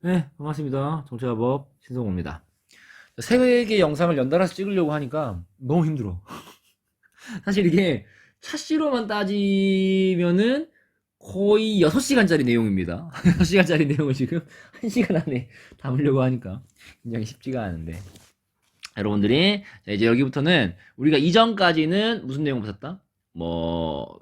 네, 반갑습니다. 정치화법 신성호입니다. 세 개의 영상을 연달아서 찍으려고 하니까 너무 힘들어. 사실 이게 샷시로만 따지면은 거의 6시간짜리 내용입니다. 6시간짜리 내용을 지금 1시간 안에 담으려고 하니까 굉장히 쉽지가 않은데. 여러분들이 자, 이제 여기부터는 우리가 이전까지는 무슨 내용 봤었다? 뭐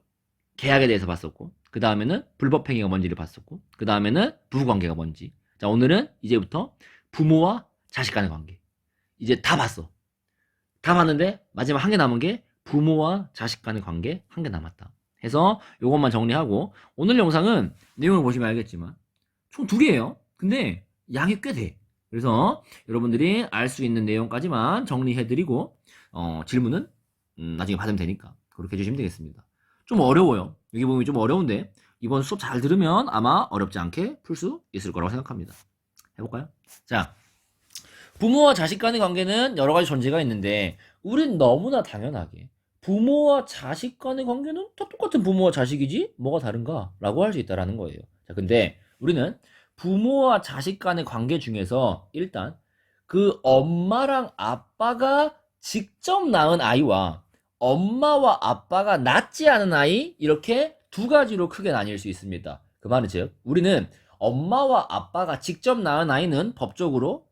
계약에 대해서 봤었고, 그 다음에는 불법행위가 뭔지를 봤었고, 그 다음에는 부부관계가 뭔지. 자, 오늘은 이제부터 부모와 자식 간의 관계. 이제 다 봤어. 다 봤는데 마지막 한 개 남은 게 부모와 자식 간의 관계 한 개 남았다. 해서 요것만 정리하고, 오늘 영상은 내용을 보시면 알겠지만 총 2개예요. 근데 양이 꽤 돼. 그래서 여러분들이 알 수 있는 내용까지만 정리해드리고, 질문은 나중에 받으면 되니까 그렇게 해주시면 되겠습니다. 좀 어려워요. 여기 보면 좀 어려운데 이번 수업 잘 들으면 아마 어렵지 않게 풀 수 있을 거라고 생각합니다. 해볼까요? 자, 부모와 자식 간의 관계는 여러 가지 존재가 있는데 우린 너무나 당연하게 부모와 자식 간의 관계는 다 똑같은 부모와 자식이지 뭐가 다른가? 라고 할 수 있다라는 거예요. 자, 근데 우리는 부모와 자식 간의 관계 중에서 일단 그 엄마랑 아빠가 직접 낳은 아이와 엄마와 아빠가 낳지 않은 아이, 이렇게 두 가지로 크게 나뉠 수 있습니다. 그 말은 즉 우리는 엄마와 아빠가 직접 낳은 아이는 법적으로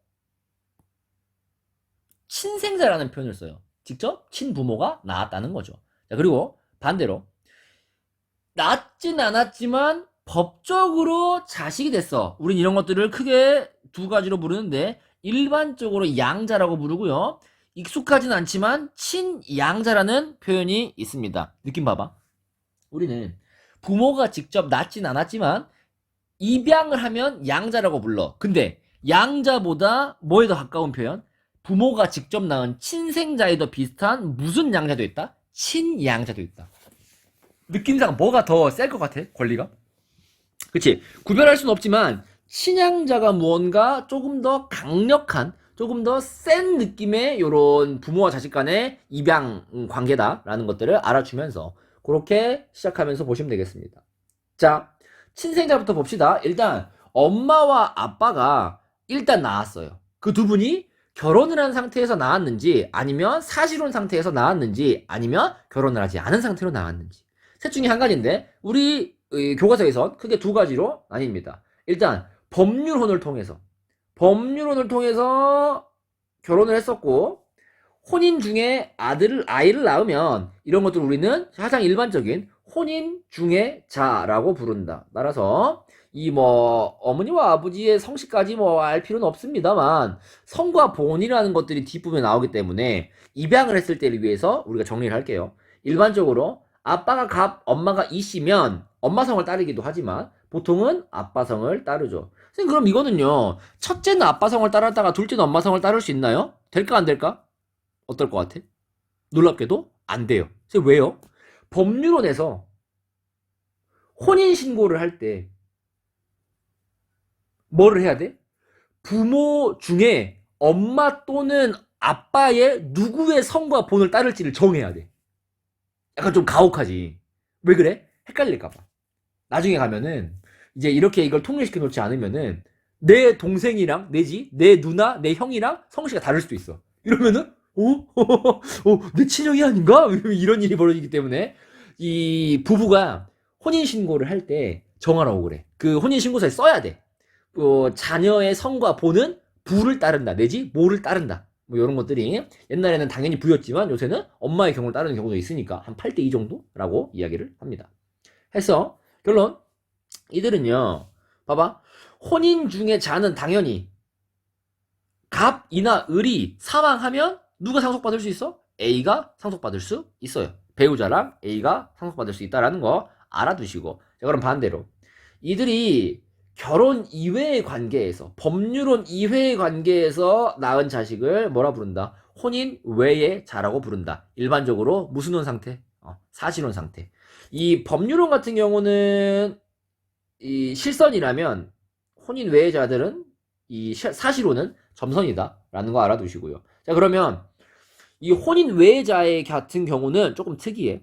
친생자라는 표현을 써요. 직접 친부모가 낳았다는 거죠. 자, 그리고 반대로 낳진 않았지만 법적으로 자식이 됐어. 우린 이런 것들을 크게 두 가지로 부르는데 일반적으로 양자라고 부르고요. 익숙하진 않지만 친양자라는 표현이 있습니다. 느낌 봐봐. 우리는 부모가 직접 낳진 않았지만 입양을 하면 양자라고 불러. 근데 양자보다 뭐에 더 가까운 표현? 부모가 직접 낳은 친생자에 더 비슷한 무슨 양자도 있다? 친양자도 있다. 느낌상 뭐가 더 셀 것 같아? 권리가? 그치? 구별할 수는 없지만 친양자가 무언가 조금 더 강력한, 조금 더 센 느낌의 요런 부모와 자식 간의 입양 관계다라는 것들을 알아주면서 그렇게 시작하면서 보시면 되겠습니다. 자, 친생자부터 봅시다. 일단 엄마와 아빠가 일단 낳았어요. 그 두 분이 결혼을 한 상태에서 낳았는지, 아니면 사실혼 상태에서 낳았는지, 아니면 결혼을 하지 않은 상태로 낳았는지. 셋 중에 한 가지인데 우리 교과서에선 크게 두 가지로 나뉩니다. 일단 법률혼을 통해서 결혼을 했었고, 혼인 중에 아이를 낳으면 이런 것들 우리는 가장 일반적인 혼인 중의 자라고 부른다. 따라서 이 뭐 어머니와 아버지의 성씨까지 뭐 알 필요는 없습니다만 성과 본이라는 것들이 뒷부분에 나오기 때문에 입양을 했을 때를 위해서 우리가 정리를 할게요. 일반적으로 아빠가 갑, 엄마가 이씨면 엄마 성을 따르기도 하지만 보통은 아빠 성을 따르죠. 선생님, 그럼 이거는요, 첫째는 아빠 성을 따랐다가 둘째는 엄마 성을 따를 수 있나요? 될까 안 될까? 어떨 것 같아? 놀랍게도 안 돼요. 그래서 왜요? 법률원에서 혼인신고를 할 때 뭐를 해야 돼? 부모 중에 엄마 또는 아빠의 누구의 성과 본을 따를지를 정해야 돼. 약간 좀 가혹하지. 왜 그래? 헷갈릴까봐. 나중에 가면은 이제 이렇게 이걸 통일시켜 놓지 않으면은 내 동생이랑 내지 내 누나 내 형이랑 성씨가 다를 수도 있어. 이러면은 내 친형이 아닌가? 이런 일이 벌어지기 때문에 이 부부가 혼인신고를 할 때 정하라고 그래. 그 혼인신고서에 써야 돼. 자녀의 성과 보는 부를 따른다 내지 모를 따른다. 뭐 이런 것들이 옛날에는 당연히 부였지만 요새는 엄마의 경우를 따르는 경우도 있으니까 한 8대2 정도라고 이야기를 합니다. 해서 결론, 이들은요, 봐봐, 혼인 중에 자는 당연히 갑이나 을이 사망하면 누가 상속받을 수 있어? A가 상속받을 수 있어요. 배우자랑 A가 상속받을 수 있다라는 거 알아두시고. 자, 그럼 반대로 이들이 결혼 이외의 관계에서, 법률혼 이외의 관계에서 낳은 자식을 뭐라 부른다? 혼인 외의 자라고 부른다. 일반적으로 무슨 혼 상태? 사실혼 상태. 이 법률혼 같은 경우는 이 실선이라면 혼인 외의 자들은 이 사실혼은 점선이다라는 거 알아두시고요. 자, 그러면 이 혼인 외자의 같은 경우는 조금 특이해.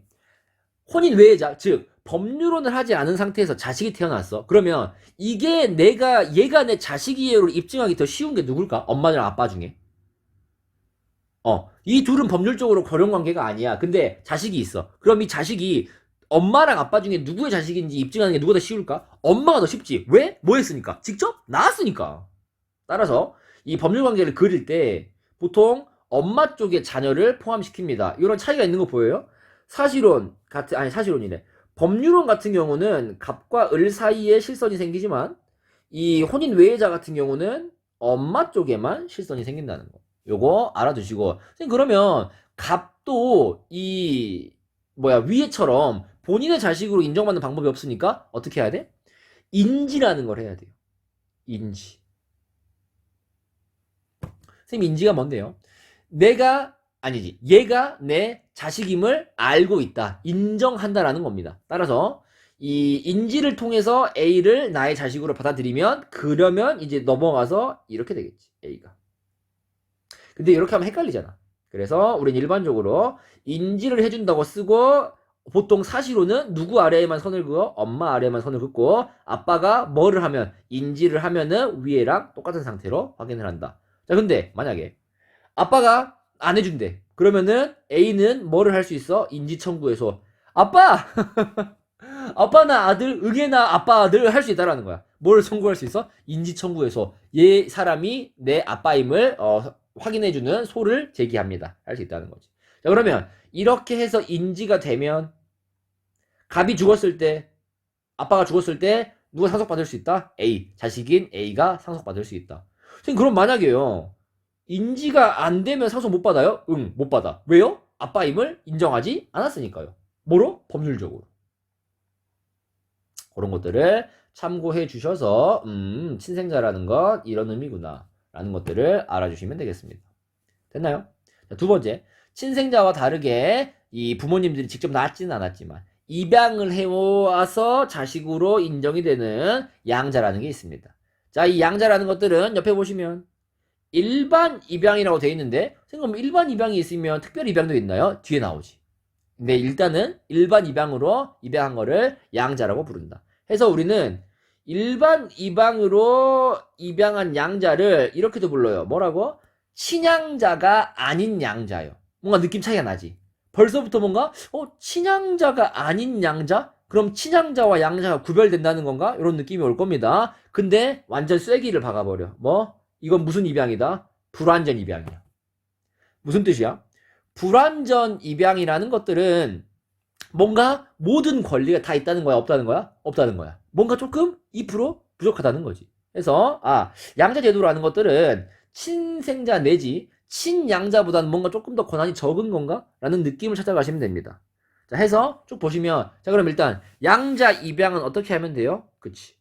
혼인 외자, 즉 법률혼을 하지 않은 상태에서 자식이 태어났어. 그러면 이게 얘가 내 자식이에요를 입증하기 더 쉬운 게 누굴까? 엄마랑 아빠 중에. 이 둘은 법률적으로 결혼 관계가 아니야. 근데 자식이 있어. 그럼 이 자식이 엄마랑 아빠 중에 누구의 자식인지 입증하는 게 누가 더 쉬울까? 엄마가 더 쉽지. 왜? 뭐 했으니까? 직접 낳았으니까. 따라서 이 법률 관계를 그릴 때 보통 엄마 쪽의 자녀를 포함시킵니다. 이런 차이가 있는 거 보여요? 사실혼이래. 법률혼 같은 경우는 갑과 을 사이에 실선이 생기지만 이 혼인 외해자 같은 경우는 엄마 쪽에만 실선이 생긴다는 거. 요거 알아두시고. 선생님, 그러면 갑도 위에처럼 본인의 자식으로 인정받는 방법이 없으니까 어떻게 해야 돼? 인지라는 걸 해야 돼요. 인지. 선생님, 인지가 뭔데요? 얘가 내 자식임을 알고 있다. 인정한다라는 겁니다. 따라서 이 인지를 통해서 A를 나의 자식으로 받아들이면, 그러면 이제 넘어가서 이렇게 되겠지. A가. 근데 이렇게 하면 헷갈리잖아. 그래서 우린 일반적으로 인지를 해준다고 쓰고, 보통 사실로는 누구 아래에만 선을 그어? 엄마 아래에만 선을 긋고, 아빠가 뭐를 하면, 인지를 하면은 위에랑 똑같은 상태로 확인을 한다. 자, 근데 만약에 아빠가 안 해준대. 그러면은 A는 뭐를 할 수 있어? 인지청구해서 아빠! 아빠 나 아들, 응애나 아빠 아들 할 수 있다라는 거야. 뭘 청구할 수 있어? 인지청구해서 얘 사람이 내 아빠임을 확인해주는 소를 제기합니다. 할 수 있다는 거지. 자, 그러면 이렇게 해서 인지가 되면 갑이 죽었을 때, 아빠가 죽었을 때 누가 상속받을 수 있다? A. 자식인 A가 상속받을 수 있다. 선생님, 그럼 만약에요, 인지가 안 되면 상속 못 받아요? 응, 못 받아. 왜요? 아빠임을 인정하지 않았으니까요. 뭐로? 법률적으로. 그런 것들을 참고해 주셔서 친생자라는 것 이런 의미구나 라는 것들을 알아주시면 되겠습니다. 됐나요? 자, 두 번째, 친생자와 다르게 이 부모님들이 직접 낳지는 않았지만 입양을 해와서 자식으로 인정이 되는 양자라는 게 있습니다. 자, 이 양자라는 것들은 옆에 보시면 일반 입양이라고 되어 있는데, 생각하면 일반 입양이 있으면 특별 입양도 있나요? 뒤에 나오지. 근데 일단은 일반 입양으로 입양한 거를 양자라고 부른다. 해서 우리는 일반 입양으로 입양한 양자를 이렇게도 불러요. 뭐라고? 친양자가 아닌 양자요. 뭔가 느낌 차이가 나지. 벌써부터 뭔가 친양자가 아닌 양자? 그럼 친양자와 양자가 구별된다는 건가? 이런 느낌이 올 겁니다. 근데 완전 쐐기를 박아버려. 이건 무슨 입양이다? 불완전 입양이야. 무슨 뜻이야? 불완전 입양이라는 것들은 뭔가 모든 권리가 다 있다는 거야? 없다는 거야? 없다는 거야. 뭔가 조금 2% 부족하다는 거지. 그래서 양자 제도로 하는 것들은 친생자 내지 친양자보다는 뭔가 조금 더 권한이 적은 건가? 라는 느낌을 찾아가시면 됩니다. 자, 해서 쭉 보시면, 자, 그럼 일단 양자 입양은 어떻게 하면 돼요? 그치.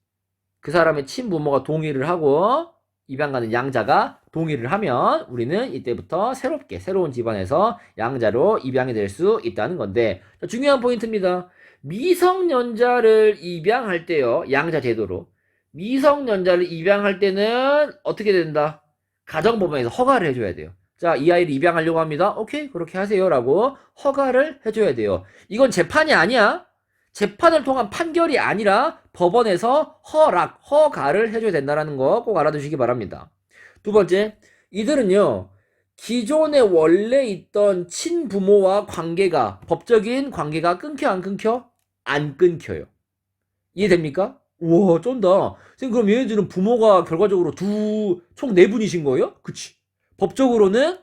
그 사람의 친부모가 동의를 하고 입양가는 양자가 동의를 하면 우리는 이때부터 새로운 집안에서 양자로 입양이 될 수 있다는 건데, 중요한 포인트입니다. 미성년자를 입양할 때요, 양자 제도로 미성년자를 입양할 때는 어떻게 된다? 가정법원에서 허가를 해줘야 돼요. 자, 이 아이를 입양하려고 합니다. 오케이, 그렇게 하세요 라고 허가를 해줘야 돼요. 이건 재판이 아니야. 재판을 통한 판결이 아니라 법원에서 허가를 해줘야 된다는 거 꼭 알아두시기 바랍니다. 두 번째, 이들은요, 기존에 원래 있던 친부모와 법적인 관계가 끊겨 안 끊겨? 안 끊겨요. 이해됩니까? 우와, 쩐다. 선생님, 그럼 얘네들은 부모가 결과적으로 총 4분이신 거예요? 그치. 법적으로는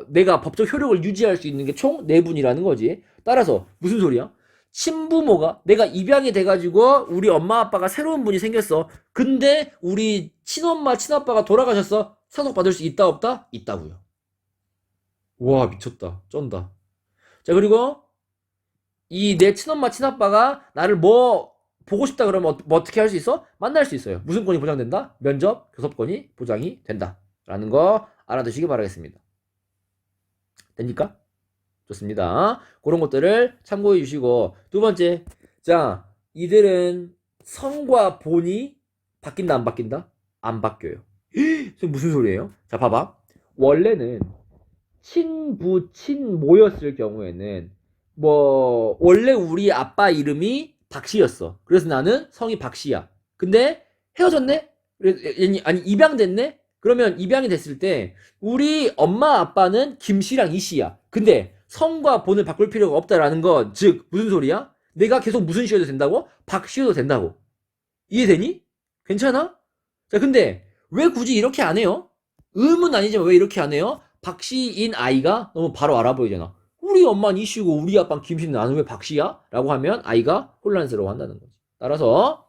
내가 법적 효력을 유지할 수 있는 게 총 4분이라는 거지. 따라서 무슨 소리야? 친부모가 내가 입양이 돼가지고 우리 엄마 아빠가 새로운 분이 생겼어. 근데 우리 친엄마 친아빠가 돌아가셨어. 상속받을 수 있다 없다? 있다고요. 와, 미쳤다. 쩐다. 자, 그리고 이 내 친엄마 친아빠가 나를 보고 싶다 그러면 어떻게 할 수 있어? 만날 수 있어요. 무슨 권이 보장된다? 면접, 교섭권이 보장이 된다 라는 거 알아두시기 바라겠습니다. 됩니까? 좋습니다. 그런 것들을 참고해 주시고, 두 번째, 자, 이들은 성과 본이 바뀐다 안 바뀐다? 안 바뀌어요. 무슨 소리예요? 자, 봐봐. 원래는 친부 친모였을 경우에는 원래 우리 아빠 이름이 박씨였어. 그래서 나는 성이 박씨야. 근데 헤어졌네? 아니, 입양됐네? 그러면 입양이 됐을 때, 우리 엄마 아빠는 김씨랑 이씨야. 근데 성과 본을 바꿀 필요가 없다라는 건, 즉, 무슨 소리야? 내가 계속 무슨 씨여도 된다고? 박씨여도 된다고. 이해되니? 괜찮아? 자, 근데 왜 굳이 이렇게 안 해요? 음은 아니지만 왜 이렇게 안 해요? 박씨인 아이가 너무 바로 알아보이잖아. 우리 엄마는 이씨고 우리 아빠는 김씨인데 나는 왜 박씨야? 라고 하면 아이가 혼란스러워 한다는 거지. 따라서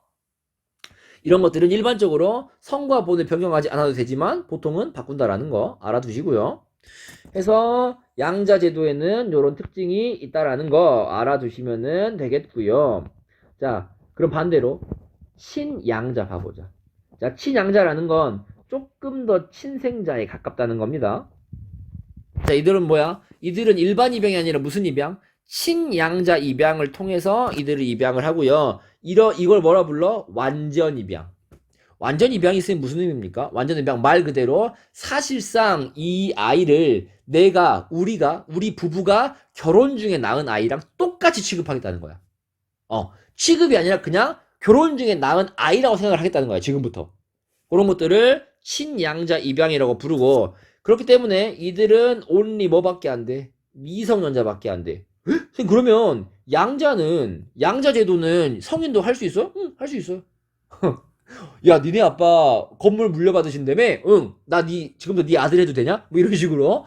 이런 것들은 일반적으로 성과 본을 변경하지 않아도 되지만 보통은 바꾼다라는 거 알아두시고요. 해서 양자 제도에는 이런 특징이 있다라는 거 알아두시면 되겠고요. 자, 그럼 반대로 친양자 봐보자. 자, 친양자라는 건 조금 더 친생자에 가깝다는 겁니다. 자, 이들은 뭐야? 이들은 일반 입양이 아니라 무슨 입양? 친양자 입양을 통해서 이들을 입양을 하고요. 이걸 뭐라 불러? 완전 입양. 완전 입양이 있으면 무슨 의미입니까? 완전 입양 말 그대로 사실상 이 아이를 우리 부부가 결혼 중에 낳은 아이랑 똑같이 취급하겠다는 거야. 취급이 아니라 그냥 결혼 중에 낳은 아이라고 생각을 하겠다는 거야, 지금부터. 그런 것들을 친양자 입양이라고 부르고, 그렇기 때문에 이들은 only 뭐밖에 안 돼? 미성년자밖에 안 돼. 선생님, 그러면 양자 제도는 성인도 할 수 있어? 응, 할 수 있어. 야, 니네 아빠 건물 물려받으신다며? 응, 지금도 네 아들 해도 되냐? 뭐 이런 식으로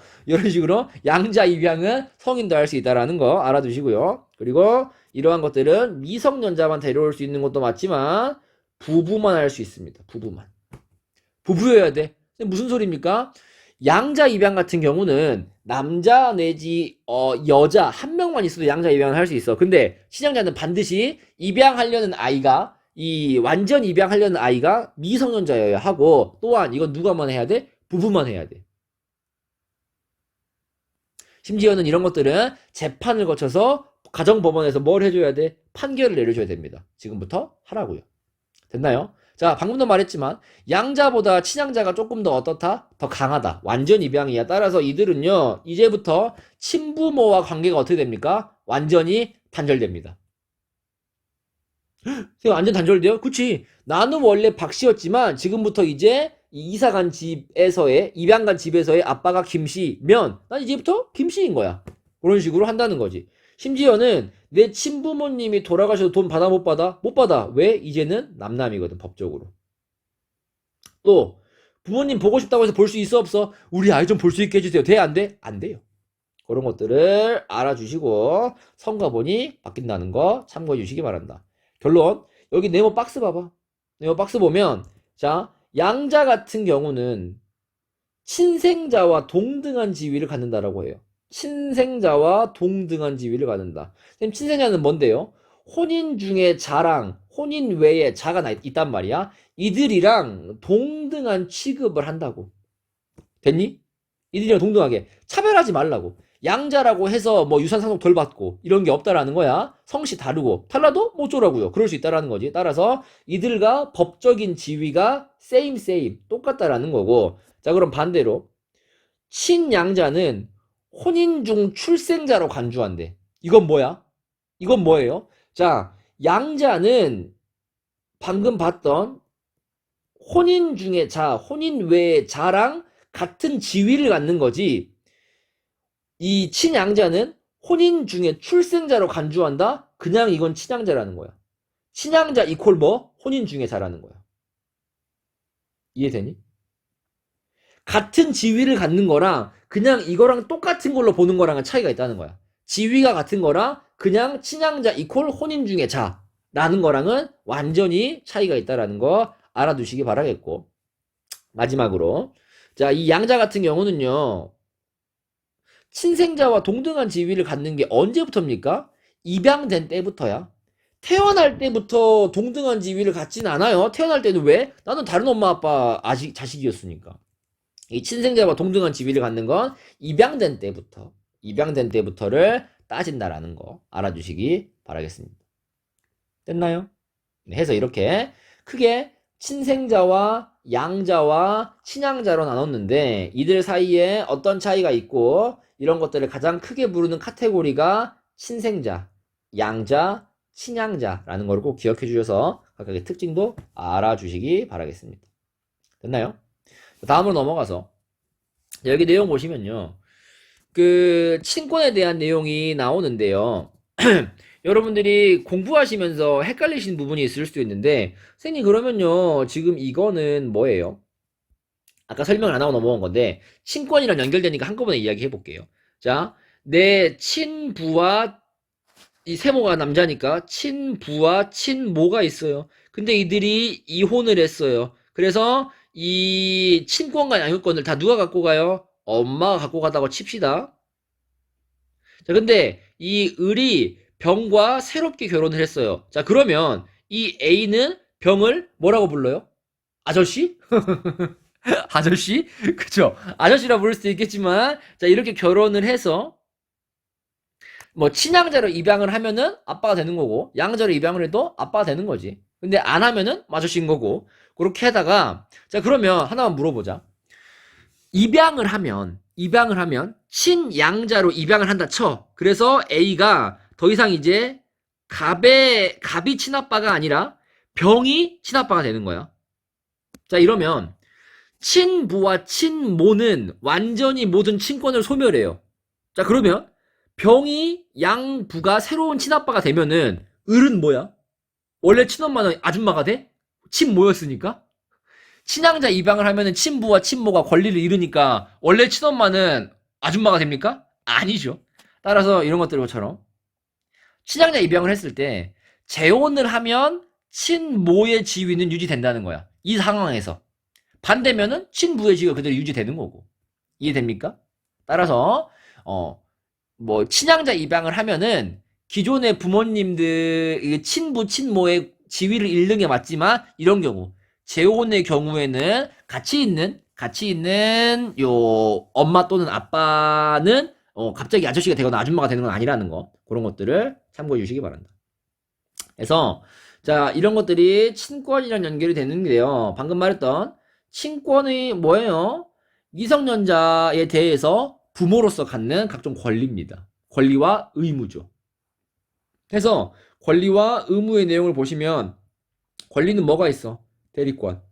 양자 입양은 성인도 할 수 있다라는 거 알아두시고요. 그리고 이러한 것들은 미성년자만 데려올 수 있는 것도 맞지만 부부만 할 수 있습니다. 부부여야 돼. 무슨 소리입니까? 양자 입양 같은 경우는 남자 내지 여자 한 명만 있어도 양자 입양을 할 수 있어. 근데 친양자는 반드시 입양하려는 아이가 완전 입양하려는 아이가 미성년자여야 하고, 또한 이건 누가만 해야 돼? 부부만 해야 돼. 심지어는 이런 것들은 재판을 거쳐서 가정법원에서 뭘 해줘야 돼? 판결을 내려줘야 됩니다. 지금부터 하라고요. 됐나요? 자, 방금도 말했지만 양자보다 친양자가 조금 더 어떻다? 더 강하다. 완전 입양이야. 따라서 이들은요, 이제부터 친부모와 관계가 어떻게 됩니까? 완전히 단절됩니다. 완전 단절돼요? 그치. 나는 원래 박씨였지만 지금부터 이제 이사간 집에서의, 입양간 집에서의 아빠가 김씨면 난 이제부터 김씨인 거야. 그런 식으로 한다는 거지. 심지어는 내 친부모님이 돌아가셔도 돈 받아 못 받아? 못 받아. 왜? 이제는 남남이거든, 법적으로. 또 부모님 보고 싶다고 해서 볼 수 있어 없어? 우리 아이 좀 볼 수 있게 해주세요. 돼? 안 돼? 안 돼요. 그런 것들을 알아주시고 성과본이 바뀐다는 거 참고해 주시기 바란다. 결론, 여기 네모 박스 봐봐. 네모 박스 보면, 자, 양자 같은 경우는 친생자와 동등한 지위를 갖는다라고 해요. 친생자와 동등한 지위를 갖는다. 선생님, 친생자는 뭔데요? 혼인 중에 자랑, 혼인 외에 자가 있단 말이야. 이들이랑 동등한 취급을 한다고. 됐니? 이들이랑 동등하게. 차별하지 말라고. 양자라고 해서 뭐 유산 상속 덜 받고 이런 게 없다라는 거야. 성씨 다르고 달라도 뭐 어쩌라고요. 그럴 수 있다라는 거지. 따라서 이들과 법적인 지위가 same 똑같다라는 거고. 자, 그럼 반대로 친양자는 혼인 중 출생자로 간주한대. 이건 뭐야? 이건 뭐예요? 자, 양자는 방금 봤던 혼인 중에 혼인 외의 자랑 같은 지위를 갖는 거지. 이 친양자는 혼인 중에 출생자로 간주한다? 그냥 이건 친양자라는 거야. 친양자 이퀄 뭐? 혼인 중에 자라는 거야. 이해되니? 같은 지위를 갖는 거랑 그냥 이거랑 똑같은 걸로 보는 거랑은 차이가 있다는 거야. 지위가 같은 거랑 그냥 친양자 이퀄 혼인 중에 자라는 거랑은 완전히 차이가 있다라는 거 알아두시기 바라겠고. 마지막으로, 자, 이 양자 같은 경우는요, 친생자와 동등한 지위를 갖는 게 언제부터입니까? 입양된 때부터야. 태어날 때부터 동등한 지위를 갖진 않아요. 태어날 때는 왜? 나는 다른 엄마 아빠 자식이었으니까. 이 친생자와 동등한 지위를 갖는 건 입양된 때부터를 따진다라는 거 알아주시기 바라겠습니다. 됐나요? 해서 이렇게 크게 친생자와 양자와 친양자로 나눴는데, 이들 사이에 어떤 차이가 있고 이런 것들을 가장 크게 부르는 카테고리가 친생자, 양자, 친양자라는 걸 꼭 기억해 주셔서 각각의 특징도 알아주시기 바라겠습니다. 됐나요? 다음으로 넘어가서 여기 내용 보시면요. 그 친권에 대한 내용이 나오는데요. 여러분들이 공부하시면서 헷갈리신 부분이 있을 수도 있는데 선생님 그러면요 지금 이거는 뭐예요? 아까 설명을 안 하고 넘어온 건데 친권이랑 연결되니까 한꺼번에 이야기해 볼게요. 자, 내 친부와 이 세모가 남자니까 친부와 친모가 있어요. 근데 이들이 이혼을 했어요. 그래서 이 친권과 양육권을 다 누가 갖고 가요? 엄마가 갖고 가다고 칩시다. 자, 근데 이 을이 병과 새롭게 결혼을 했어요. 자, 그러면 이 A는 병을 뭐라고 불러요? 아저씨? 아저씨? 그쵸? 아저씨라 부를 수도 있겠지만, 자, 이렇게 결혼을 해서, 뭐, 친양자로 입양을 하면은 아빠가 되는 거고, 양자로 입양을 해도 아빠가 되는 거지. 근데 안 하면은 아저씨인 거고, 그렇게 하다가, 자, 그러면 하나만 물어보자. 입양을 하면, 친양자로 입양을 한다 쳐. 그래서 A가 더 이상 이제 갑이 친아빠가 아니라 병이 친아빠가 되는 거야. 자, 이러면, 친부와 친모는 완전히 모든 친권을 소멸해요. 자, 그러면 병이 양부가 새로운 친아빠가 되면은 을은 뭐야? 원래 친엄마는 아줌마가 돼? 친모였으니까? 친양자 입양을 하면은 친부와 친모가 권리를 잃으니까 원래 친엄마는 아줌마가 됩니까? 아니죠. 따라서 이런 것들처럼 친양자 입양을 했을 때 재혼을 하면 친모의 지위는 유지된다는 거야. 이 상황에서. 반대면은 친부의 지위가 그대로 유지되는 거고. 이해됩니까? 따라서 뭐 친양자 입양을 하면은 기존의 부모님들 친부 친모의 지위를 잃는 게 맞지만 이런 경우 재혼의 경우에는 같이 있는 요 엄마 또는 아빠는 갑자기 아저씨가 되거나 아줌마가 되는 건 아니라는 거. 그런 것들을 참고해 주시기 바란다. 그래서 자, 이런 것들이 친권이랑 연결이 되는데요. 방금 말했던 친권이 뭐예요? 미성년자에 대해서 부모로서 갖는 각종 권리입니다. 권리와 의무죠. 그래서 권리와 의무의 내용을 보시면 권리는 뭐가 있어? 대리권.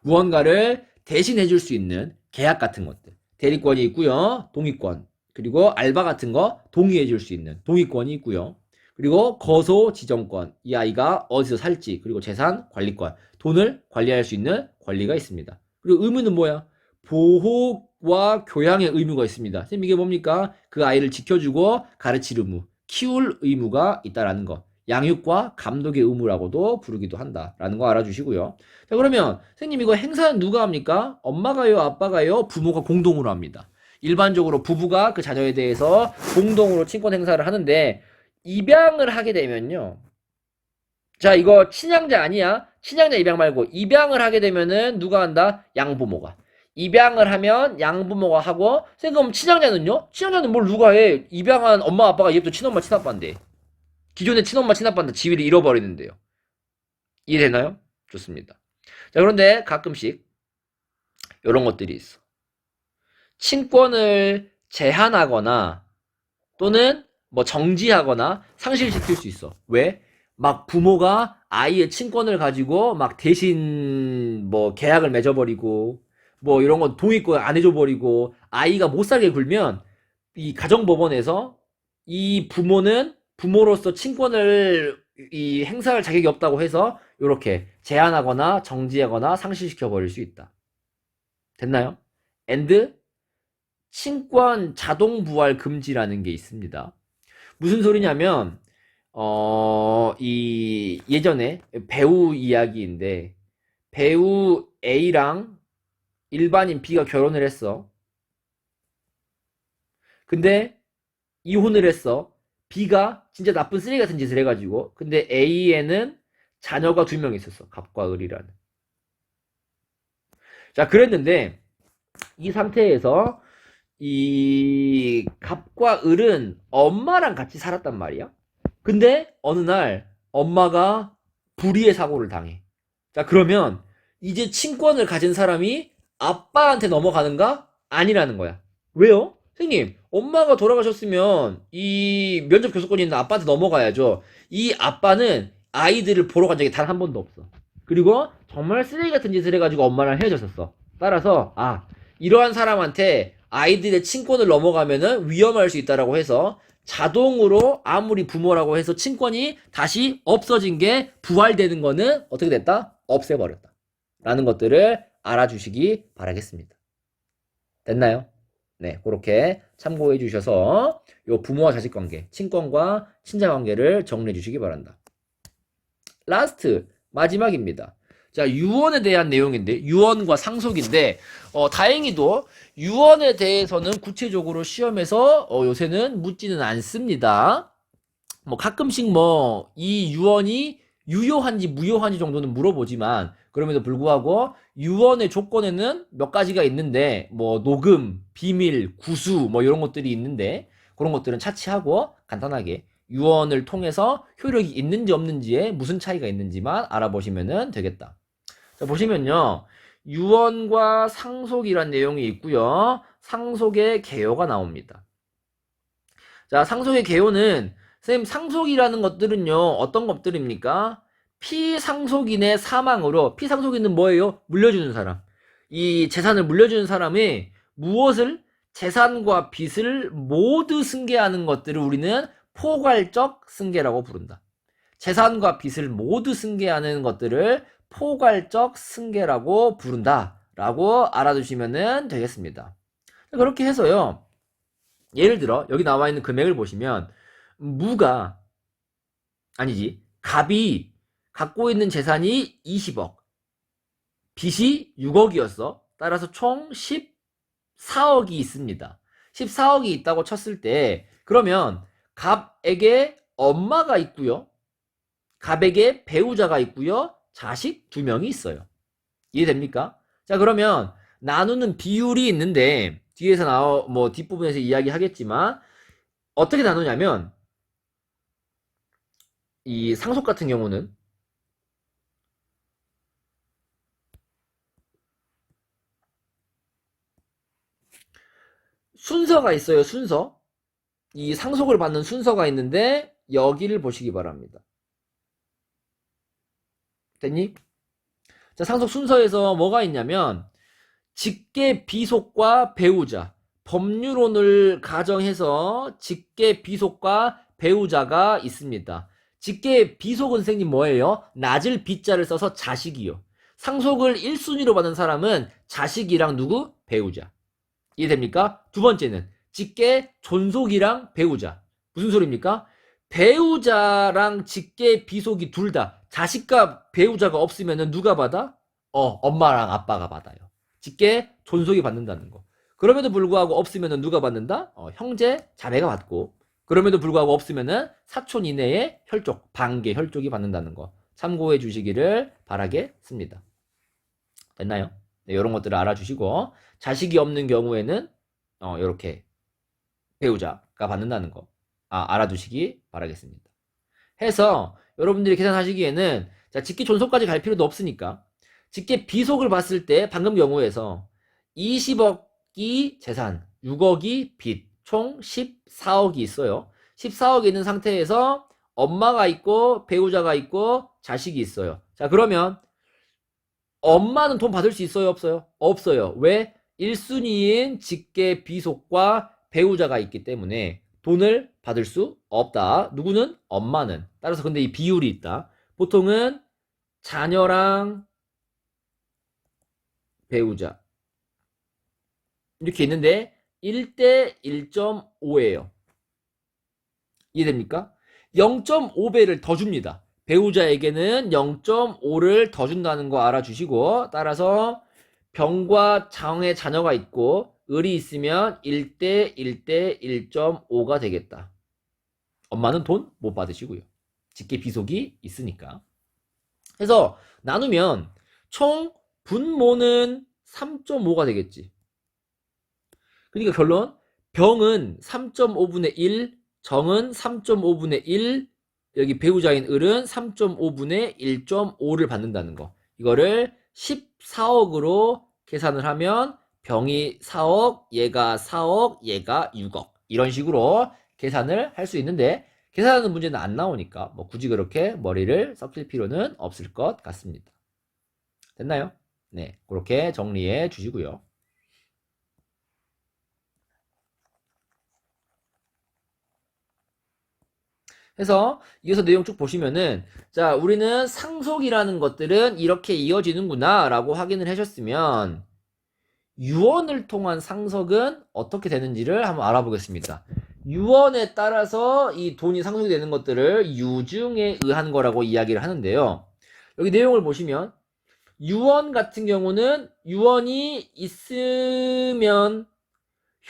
무언가를 대신해 줄 수 있는 계약 같은 것들. 대리권이 있고요. 동의권. 그리고 알바 같은 거 동의해 줄 수 있는 동의권이 있고요. 그리고 거소 지정권. 이 아이가 어디서 살지. 그리고 재산 관리권. 돈을 관리할 수 있는 권리가 있습니다. 그리고 의무는 뭐야? 보호와 교양의 의무가 있습니다. 선생님 이게 뭡니까? 그 아이를 지켜주고 가르칠 의무, 키울 의무가 있다라는 거. 양육과 감독의 의무라고도 부르기도 한다라는 거 알아주시고요. 자, 그러면 선생님 이거 행사는 누가 합니까? 엄마가요, 아빠가요, 부모가 공동으로 합니다. 일반적으로 부부가 그 자녀에 대해서 공동으로 친권 행사를 하는데 입양을 하게 되면요. 자, 이거 친양자 아니야. 친양자 입양 말고 입양을 하게 되면은 누가 한다? 양부모가. 입양을 하면 양부모가 하고 그럼 친양자는요? 친양자는 뭘 누가 해? 입양한 엄마 아빠가 얘부터 친엄마 친아빠인데 기존의 친엄마 친아빠한테 지위를 잃어버리는데요. 이해되나요? 좋습니다. 자, 그런데 가끔씩 이런 것들이 있어. 친권을 제한하거나 또는 뭐 정지하거나 상실시킬 수 있어. 왜? 막 부모가 아이의 친권을 가지고 막 대신 뭐 계약을 맺어버리고 뭐 이런 건 동의권 안 해줘버리고 아이가 못 살게 굴면 이 가정법원에서 이 부모는 부모로서 친권을 이 행사할 자격이 없다고 해서 이렇게 제한하거나 정지하거나 상실시켜 버릴 수 있다. 됐나요? and 친권 자동 부활 금지라는 게 있습니다. 무슨 소리냐면 이 예전에 배우 이야기인데 배우 A랑 일반인 B가 결혼을 했어. 근데 이혼을 했어. B가 진짜 나쁜 쓰레기 같은 짓을 해가지고. 근데 A에는 자녀가 2명 있었어. 갑과 을이라는. 자, 그랬는데 이 상태에서 이 갑과 을은 엄마랑 같이 살았단 말이야. 근데 어느 날 엄마가 불의의 사고를 당해. 자, 그러면 이제 친권을 가진 사람이 아빠한테 넘어가는가? 아니라는 거야. 왜요? 선생님, 엄마가 돌아가셨으면 이 면접 교섭권이 있는 아빠한테 넘어가야죠. 이 아빠는 아이들을 보러 간 적이 단 한 번도 없어. 그리고 정말 쓰레기 같은 짓을 해가지고 엄마랑 헤어졌었어. 따라서 이러한 사람한테 아이들의 친권을 넘어가면은 위험할 수 있다라고 해서 자동으로 아무리 부모라고 해서 친권이 다시 없어진 게 부활되는 거는 어떻게 됐다? 없애버렸다. 라는 것들을 알아주시기 바라겠습니다. 됐나요? 네, 그렇게 참고해 주셔서 요 부모와 자식 관계, 친권과 친자 관계를 정리해 주시기 바란다. 라스트, 마지막입니다. 자, 유언에 대한 내용인데, 유언과 상속인데, 다행히도 유언에 대해서는 구체적으로 시험에서 요새는 묻지는 않습니다. 뭐 가끔씩 뭐 이 유언이 유효한지 무효한지 정도는 물어보지만 그럼에도 불구하고 유언의 조건에는 몇 가지가 있는데 뭐 녹음, 비밀, 구수 뭐 이런 것들이 있는데 그런 것들은 차치하고 간단하게 유언을 통해서 효력이 있는지 없는지에 무슨 차이가 있는지만 알아보시면 되겠다. 자, 보시면요. 유언과 상속이란 내용이 있고요. 상속의 개요가 나옵니다. 자, 상속의 개요는 선생님 상속이라는 것들은요. 어떤 것들입니까? 피상속인의 사망으로 피상속인은 뭐예요? 물려주는 사람. 이 재산을 물려주는 사람이 무엇을 재산과 빚을 모두 승계하는 것들을 우리는 포괄적 승계라고 부른다. 재산과 빚을 모두 승계하는 것들을 포괄적 승계라고 부른다 라고 알아두시면 되겠습니다. 그렇게 해서요. 예를 들어 여기 나와 있는 금액을 보시면 갑이 갖고 있는 재산이 20억, 빚이 6억이었어. 따라서 총 14억이 있습니다. 14억이 있다고 쳤을 때 그러면 갑에게 엄마가 있고요. 갑에게 배우자가 있고요. 자식 2명이 있어요. 이해됩니까? 자, 그러면 나누는 비율이 있는데 뒤에서 뒷부분에서 이야기하겠지만 어떻게 나누냐면 이 상속 같은 경우는 순서가 있어요. 순서. 이 상속을 받는 순서가 있는데 여기를 보시기 바랍니다. 됐니? 자, 상속 순서에서 뭐가 있냐면 직계 비속과 배우자, 법률론을 가정해서 직계 비속과 배우자가 있습니다. 직계 비속은 선생님 뭐예요? 낮을 빗자를 써서 자식이요. 상속을 1순위로 받은 사람은 자식이랑 누구? 배우자. 이해됩니까? 두 번째는 직계 존속이랑 배우자. 무슨 소리입니까? 배우자랑 직계 비속이 둘 다 자식과 배우자가 없으면 누가 받아? 엄마랑 아빠가 받아요. 직계 존속이 받는다는 거. 그럼에도 불구하고 없으면 누가 받는다? 형제, 자매가 받고 그럼에도 불구하고 없으면 사촌 이내의 혈족, 반계 혈족이 받는다는 거 참고해 주시기를 바라겠습니다. 됐나요? 네, 이런 것들을 알아주시고 자식이 없는 경우에는 이렇게 배우자가 받는다는 거 알아두시기 바라겠습니다. 해서 여러분들이 계산하시기에는 자, 직계 존속까지 갈 필요도 없으니까 직계 비속을 봤을 때 방금 경우에서 20억이 재산, 6억이 빚, 총 14억이 있어요. 14억이 있는 상태에서 엄마가 있고 배우자가 있고 자식이 있어요. 자, 그러면 엄마는 돈 받을 수 있어요? 없어요? 없어요. 왜? 1순위인 직계 비속과 배우자가 있기 때문에 돈을 받을 수 없다. 누구는? 엄마는. 따라서 근데 이 비율이 있다. 보통은 자녀랑 배우자 이렇게 있는데 1대 1.5예요. 이해됩니까? 0.5배를 더 줍니다. 배우자에게는 0.5를 더 준다는 거 알아주시고 따라서 병과 장의 자녀가 있고 을이 있으면 1대 1대 1.5가 되겠다. 엄마는 돈 못 받으시고요. 직계 비속이 있으니까. 그래서 나누면 총 분모는 3.5가 되겠지. 그러니까 결론 병은 3.5분의 1, 정은 3.5분의 1, 여기 배우자인 을은 3.5분의 1.5를 받는다는 거. 이거를 14억으로 계산을 하면 병이 4억, 얘가 4억, 얘가 6억 이런 식으로 계산을 할 수 있는데 계산하는 문제는 안 나오니까 뭐 굳이 그렇게 머리를 썩힐 필요는 없을 것 같습니다. 됐나요? 네, 그렇게 정리해 주시고요. 해서 이어서 내용 쭉 보시면은 자, 우리는 상속이라는 것들은 이렇게 이어지는구나 라고 확인을 하셨으면 유언을 통한 상속은 어떻게 되는지를 한번 알아보겠습니다. 유언에 따라서 이 돈이 상속이 되는 것들을 유증에 의한 거라고 이야기를 하는데요. 여기 내용을 보시면 유언 같은 경우는 유언이 있으면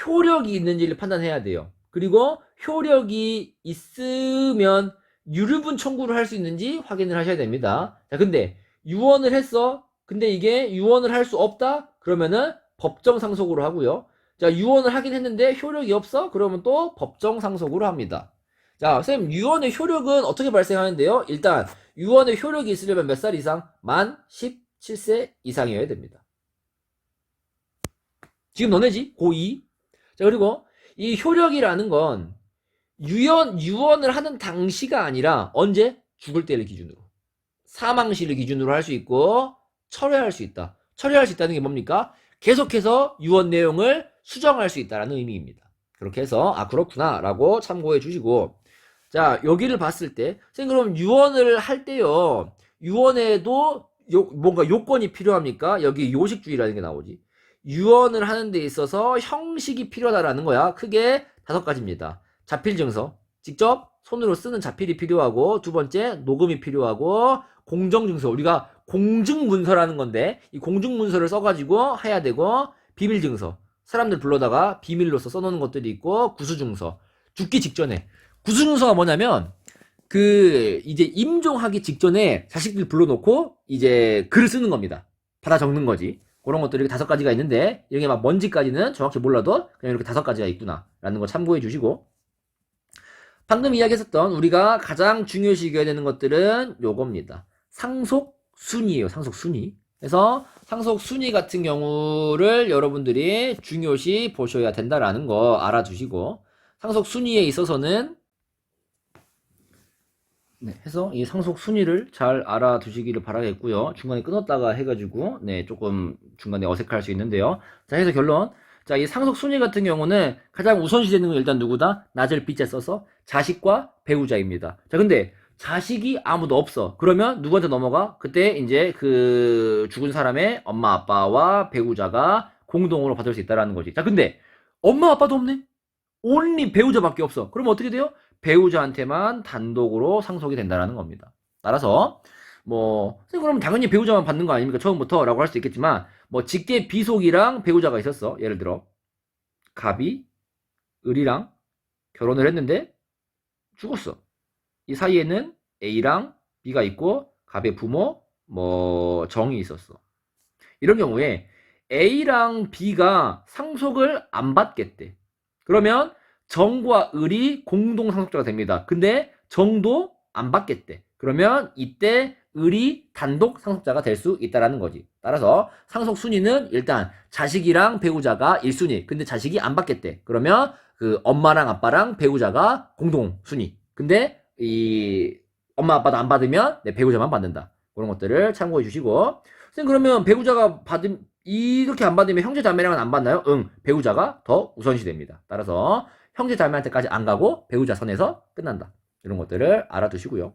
효력이 있는지를 판단해야 돼요. 그리고 효력이 있으면 유류분 청구를 할 수 있는지 확인을 하셔야 됩니다. 자, 근데 유언을 했어. 근데 이게 유언을 할 수 없다? 그러면은 법정 상속으로 하고요. 자, 유언을 하긴 했는데 효력이 없어? 그러면 또 법정 상속으로 합니다. 자, 선생님, 유언의 효력은 어떻게 발생하는데요? 일단, 유언의 효력이 있으려면 몇 살 이상? 만 17세 이상이어야 됩니다. 지금 너네지? 고2. 자, 그리고 이 효력이라는 건 유언을 하는 당시가 아니라 언제? 죽을 때를 기준으로. 사망시를 기준으로 할 수 있고 철회할 수 있다. 철회할 수 있다는 게 뭡니까? 계속해서 유언 내용을 수정할 수 있다는 의미입니다. 그렇게 해서 아 그렇구나 라고 참고해 주시고 자 여기를 봤을 때 선생님 그럼 유언을 할 때요 유언에도 뭔가 요건이 필요합니까? 여기 요식주의라는 게 나오지. 유언을 하는 데 있어서 형식이 필요하다라는 거야. 크게 5가지입니다. 자필증서, 직접 손으로 쓰는 자필이 필요하고 두 번째 녹음이 필요하고 공정증서, 우리가 공증문서라는 건데 이 공증문서를 써가지고 해야 되고 비밀증서, 사람들 불러다가 비밀로서 써놓는 것들이 있고 구수증서, 죽기 직전에. 구수증서가 뭐냐면 그 이제 임종하기 직전에 자식들 불러놓고 이제 글을 쓰는 겁니다. 받아 적는 거지. 그런 것들이 5가지가 있는데 이런 게 막 뭔지까지는 정확히 몰라도 그냥 이렇게 5가지가 있구나 라는 거 참고해 주시고 방금 이야기했었던 우리가 가장 중요시 여겨야 되는 것들은 요겁니다. 상속순위예요. 상속순위. 그래서 상속순위 같은 경우를 여러분들이 중요시 보셔야 된다라는 거 알아두시고 상속순위에 있어서는 네, 해서 이 상속 순위를 잘 알아두시기를 바라겠고요. 중간에 끊었다가 해가지고 네 조금 중간에 어색할 수 있는데요. 자, 해서 결론. 자, 이 상속 순위 같은 경우는 가장 우선시 되는 건 일단 누구다? 낮을 빛에 써서 자식과 배우자입니다. 자, 근데 자식이 아무도 없어. 그러면 누구한테 넘어가? 그때 이제 그 죽은 사람의 엄마 아빠와 배우자가 공동으로 받을 수 있다라는 거지. 자, 근데 엄마 아빠도 없네. 온리 배우자밖에 없어. 그러면 어떻게 돼요? 배우자한테만 단독으로 상속이 된다는 겁니다. 따라서 뭐 그럼 당연히 배우자만 받는 거 아닙니까? 처음부터 라고 할 수 있겠지만 뭐 직계 비속이랑 배우자가 있었어. 예를 들어 갑이 을이랑 결혼을 했는데 죽었어. 이 사이에는 A랑 B가 있고 갑의 부모 뭐 정이 있었어. 이런 경우에 A랑 B가 상속을 안 받겠대. 그러면 정과 을이 공동 상속자가 됩니다. 근데 정도 안 받겠대. 그러면 이때 을이 단독 상속자가 될 수 있다라는 거지. 따라서 상속 순위는 일단 자식이랑 배우자가 1순위. 근데 자식이 안 받겠대. 그러면 그 엄마랑 아빠랑 배우자가 공동 순위. 근데 이 엄마 아빠도 안 받으면 내 배우자만 받는다. 그런 것들을 참고해 주시고. 선생님 그러면 배우자가 받은 이렇게 안 받으면 형제 자매랑은 안 받나요? 응. 배우자가 더 우선시 됩니다. 따라서 형제 자매한테까지 안 가고 배우자 선에서 끝난다. 이런 것들을 알아두시고요.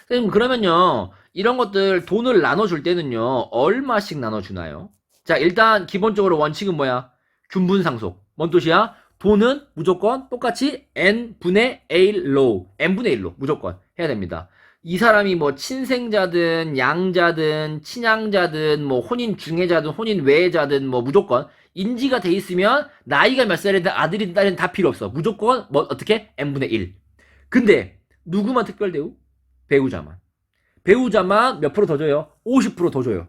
선생님 그러면요 이런 것들 돈을 나눠줄 때는요 얼마씩 나눠주나요? 자 일단 기본적으로 원칙은 뭐야? 균분상속. 뭔 뜻이야? 돈은 무조건 똑같이 n분의 1로 n분의 1로 무조건 해야 됩니다. 이 사람이 뭐 친생자든 양자든 친양자든 뭐 혼인 중해자든 혼인 외자든 뭐 무조건 인지가 돼 있으면 나이가 몇 살이든 아들이든 딸이든 다 필요 없어. 무조건 뭐 어떻게? n분의 1. 근데 누구만 특별 대우? 배우자만. 배우자만 몇 프로 더 줘요? 50% 더 줘요.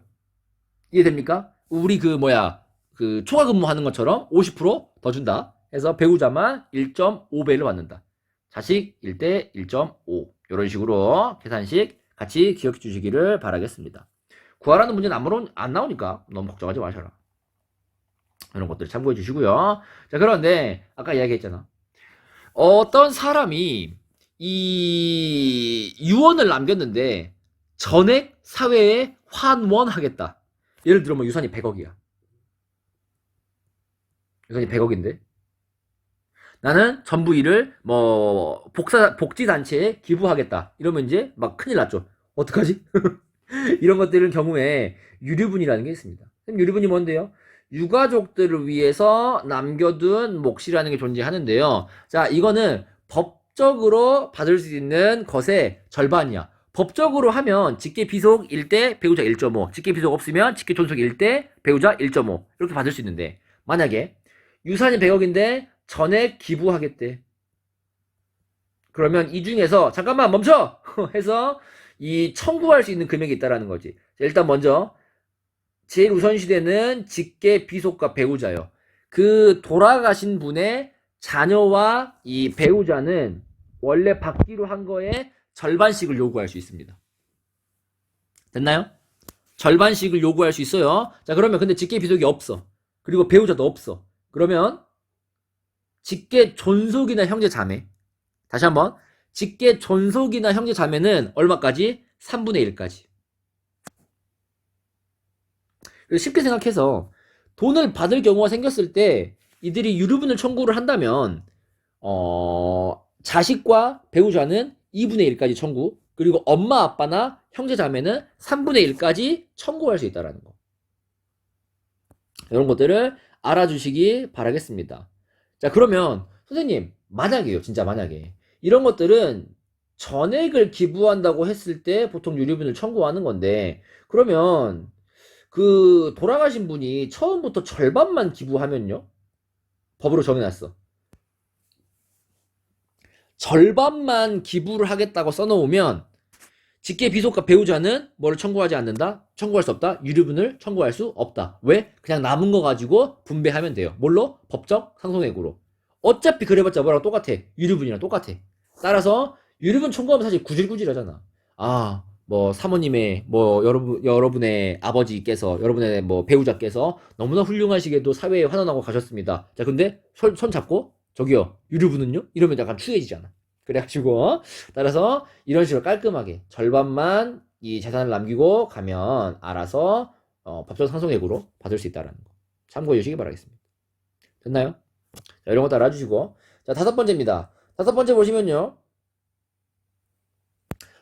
이해됩니까? 우리 그 뭐야 그 초과 근무하는 것처럼 50%더 준다. 해서 배우자만 1.5배를 받는다. 자식 1대 1.5 이런 식으로 계산식 같이 기억해 주시기를 바라겠습니다. 구하라는 문제는 안 나오니까 너무 걱정하지 마셔라. 이런 것들 참고해 주시고요. 자, 그런데 아까 이야기했잖아. 어떤 사람이 이 유언을 남겼는데 전액 사회에 환원하겠다. 예를 들어 뭐 유산이 100억이야. 유산이 100억인데 나는 전부 일을 뭐 복지단체에 기부하겠다. 이러면 이제 막 큰일 났죠. 어떡하지? 이런 것들은 경우에 유류분이라는 게 있습니다. 유류분이 뭔데요? 유가족들을 위해서 남겨둔 몫이라는 게 존재하는데요. 자, 이거는 법적으로 받을 수 있는 것의 절반이야. 법적으로 하면 직계비속 1대 배우자 1.5, 직계비속 없으면 직계존속 1대 배우자 1.5 이렇게 받을 수 있는데 만약에 유산이 100억인데 전액 기부하겠대. 그러면 이 중에서 잠깐만 멈춰! 해서 이 청구할 수 있는 금액이 있다라는 거지. 일단 먼저 제일 우선시되는 직계 비속과 배우자요. 그 돌아가신 분의 자녀와 이 배우자는 원래 받기로 한 거에 절반씩을 요구할 수 있습니다. 됐나요? 절반씩을 요구할 수 있어요. 자, 그러면 근데 직계 비속이 없어. 그리고 배우자도 없어. 그러면 직계 존속이나 형제 자매. 다시 한번. 직계 존속이나 형제 자매는 얼마까지? 3분의 1까지. 쉽게 생각해서 돈을 받을 경우가 생겼을 때 이들이 유류분을 청구를 한다면 자식과 배우자는 2분의 1까지 청구, 그리고 엄마 아빠나 형제 자매는 3분의 1까지 청구할 수 있다는 거. 이런 것들을 알아주시기 바라겠습니다. 자, 그러면 선생님 만약에요, 진짜 만약에 이런 것들은 전액을 기부한다고 했을 때 보통 유류분을 청구하는 건데, 그러면 그 돌아가신 분이 처음부터 절반만 기부하면요? 법으로 정해놨어. 절반만 기부를 하겠다고 써놓으면 직계 비속과 배우자는 뭐를 청구하지 않는다? 청구할 수 없다? 유류분을 청구할 수 없다. 왜? 그냥 남은 거 가지고 분배하면 돼요. 뭘로? 법적 상속액으로. 어차피 그래봤자 뭐랑 똑같아. 유류분이랑 똑같아. 따라서 유류분 청구하면 사실 구질구질하잖아. 아, 뭐 사모님의 뭐 여러분의 아버지께서, 여러분의 뭐 배우자께서 너무나 훌륭하시게도 사회에 환원하고 가셨습니다. 자, 근데 손 잡고 저기요, 유류분은요? 이러면 약간 추해지잖아. 그래가지고 따라서 이런 식으로 깔끔하게 절반만 이 재산을 남기고 가면 알아서 법적 상속액으로 받을 수 있다는 거 참고해 주시기 바라겠습니다. 됐나요? 자, 이런 것도 알아주시고, 자, 5번째입니다. 5번째 보시면요,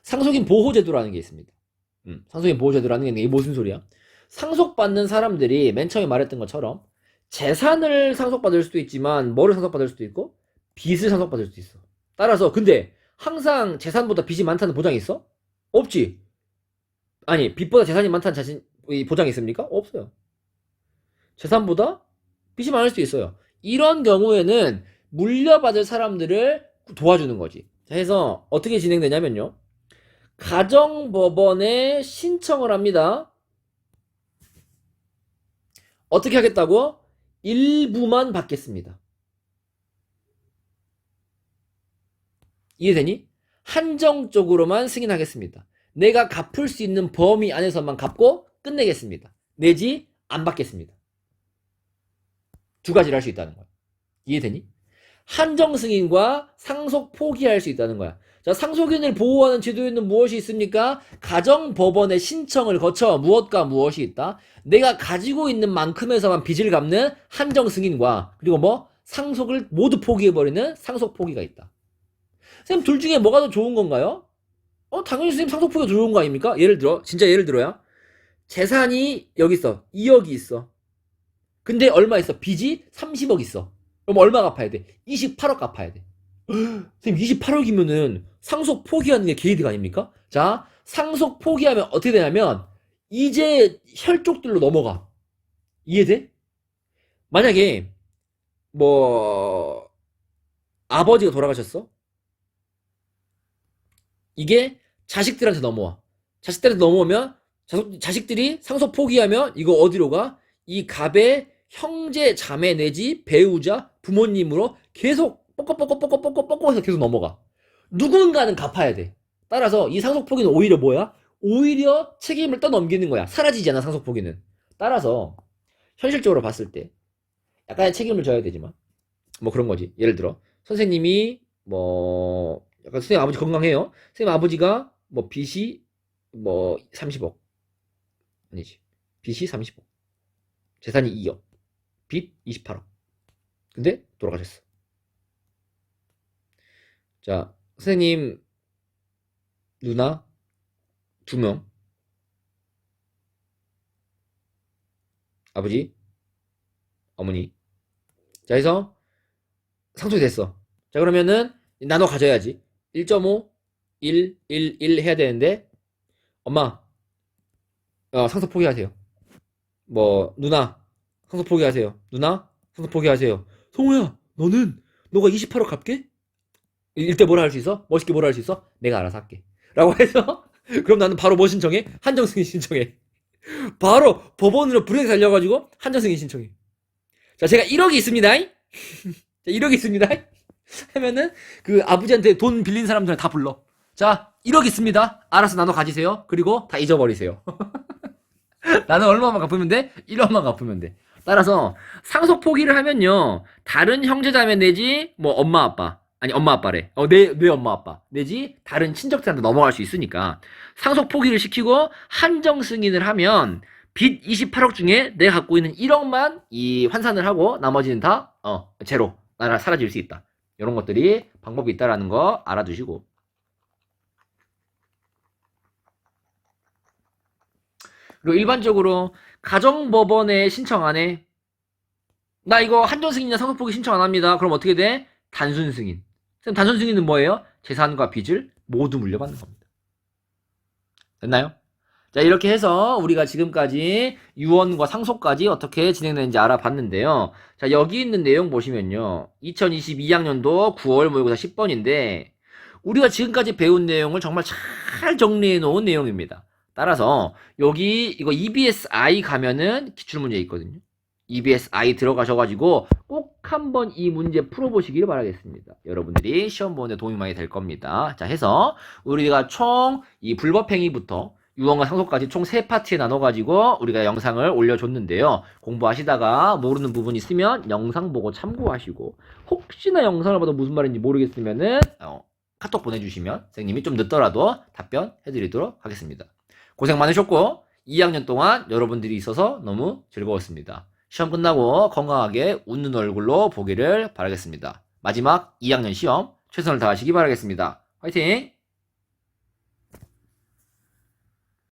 상속인 보호제도라는 게 있습니다. 상속인 보호제도라는 게 이게 무슨 소리야? 상속받는 사람들이 맨 처음에 말했던 것처럼 재산을 상속받을 수도 있지만 뭐를 상속받을 수도 있고 빚을 상속받을 수도 있어. 따라서 근데 항상 재산보다 빚이 많다는 보장이 있어? 없지. 아니, 빚보다 재산이 많다는 보장이 있습니까? 없어요. 재산보다 빚이 많을 수도 있어요. 이런 경우에는 물려받을 사람들을 도와주는 거지. 해서 어떻게 진행되냐면요, 가정법원에 신청을 합니다. 어떻게 하겠다고? 일부만 받겠습니다. 이해되니? 한정적으로만 승인하겠습니다. 내가 갚을 수 있는 범위 안에서만 갚고 끝내겠습니다. 내지 안 받겠습니다. 두 가지를 할 수 있다는 거야. 이해되니? 한정 승인과 상속 포기할 수 있다는 거야. 자, 상속인을 보호하는 제도에는 무엇이 있습니까? 가정법원의 신청을 거쳐 무엇과 무엇이 있다? 내가 가지고 있는 만큼에서만 빚을 갚는 한정 승인과, 그리고 뭐 상속을 모두 포기해버리는 상속 포기가 있다. 선생님, 둘 중에 뭐가 더 좋은 건가요? 당연히 선생님 상속 포기가 더 좋은 거 아닙니까? 예를 들어, 진짜 예를 들어요. 재산이 여기 있어. 2억이 있어. 근데 얼마 있어? 빚이 30억 있어. 그럼 얼마 갚아야 돼? 28억 갚아야 돼. 선생님, 28억이면은 상속 포기하는 게 개이득 아닙니까? 자, 상속 포기하면 어떻게 되냐면 이제 혈족들로 넘어가. 이해돼? 만약에 뭐 아버지가 돌아가셨어? 이게 자식들한테 넘어와. 자식들한테 넘어오면 자식들이 상속 포기하면 이거 어디로 가? 이 갑의 형제, 자매 내지 배우자, 부모님으로 계속 뻑뻑뻑뻑뻑뻑뻑뻑 해서 계속 넘어가. 누군가는 갚아야 돼. 따라서 이 상속 포기는 오히려 뭐야? 오히려 책임을 떠넘기는 거야. 사라지지 않아, 상속 포기는. 따라서 현실적으로 봤을 때 약간의 책임을 져야 되지만 뭐 그런 거지. 예를 들어 선생님이 뭐 약간 선생님 아버지 건강해요. 선생님 아버지가 뭐 빚이 뭐 30억 아니지. 빚이 30억. 재산이 2억. 빚 28억. 근데 돌아가셨어. 자, 선생님 누나 2명. 아버지, 어머니. 자, 해서 상속이 됐어. 자, 그러면은 나눠 가져야지. 1.5, 1, 1, 1 해야 되는데 엄마, 상속 포기하세요. 뭐 누나, 상속 포기하세요. 누나, 상속 포기하세요. 성우야, 너가 28억 갚게? 이때 뭐라 할 수 있어? 멋있게 뭐라 할 수 있어? 내가 알아서 할게. 라고 해서 그럼 나는 바로 뭐 신청해? 한정승인 신청해. 바로 법원으로 불행 살려가지고 한정승인 신청해. 자, 제가 1억이 있습니다. 자, 1억이 있습니다. 하면은 그 아버지한테 돈 빌린 사람들 다 불러. 자, 1억 있습니다. 알아서 나눠 가지세요. 그리고 다 잊어버리세요. 나는 얼마만 갚으면 돼? 1억만 갚으면 돼. 따라서 상속 포기를 하면요. 다른 형제자매 내지 뭐 엄마 아빠 아니 엄마 아빠래. 내 엄마 아빠 내지 다른 친척들한테 넘어갈 수 있으니까 상속 포기를 시키고 한정 승인을 하면 빚 28억 중에 내가 갖고 있는 1억만 이 환산을 하고 나머지는 다 제로 사라질 수 있다. 이런 것들이 방법이 있다라는 거 알아두시고. 그리고 일반적으로 가정법원에 신청 안 해. 나 이거 한정 승인이나 상속 포기 신청 안 합니다. 그럼 어떻게 돼? 단순 승인. 단순 승인은 뭐예요? 재산과 빚을 모두 물려받는 겁니다. 됐나요? 자, 이렇게 해서 우리가 지금까지 유언과 상속까지 어떻게 진행되는지 알아봤는데요. 자, 여기 있는 내용 보시면요. 2022학년도 9월 모의고사 10번인데 우리가 지금까지 배운 내용을 정말 잘 정리해 놓은 내용입니다. 따라서 여기 이거 EBSI 가면은 기출문제 있거든요. EBSI 들어가셔가지고 꼭 한번 이 문제 풀어보시길 바라겠습니다. 여러분들이 시험 보는데 도움이 많이 될 겁니다. 자, 해서 우리가 총 이 불법행위부터 유언과 상속까지 총 3파트에 나눠가지고 우리가 영상을 올려줬는데요. 공부하시다가 모르는 부분 있으면 영상 보고 참고하시고 혹시나 영상을 봐도 무슨 말인지 모르겠으면은 카톡 보내주시면 선생님이 좀 늦더라도 답변 해드리도록 하겠습니다. 고생 많으셨고 2학년 동안 여러분들이 있어서 너무 즐거웠습니다. 시험 끝나고 건강하게 웃는 얼굴로 보기를 바라겠습니다. 마지막 2학년 시험 최선을 다하시기 바라겠습니다. 화이팅!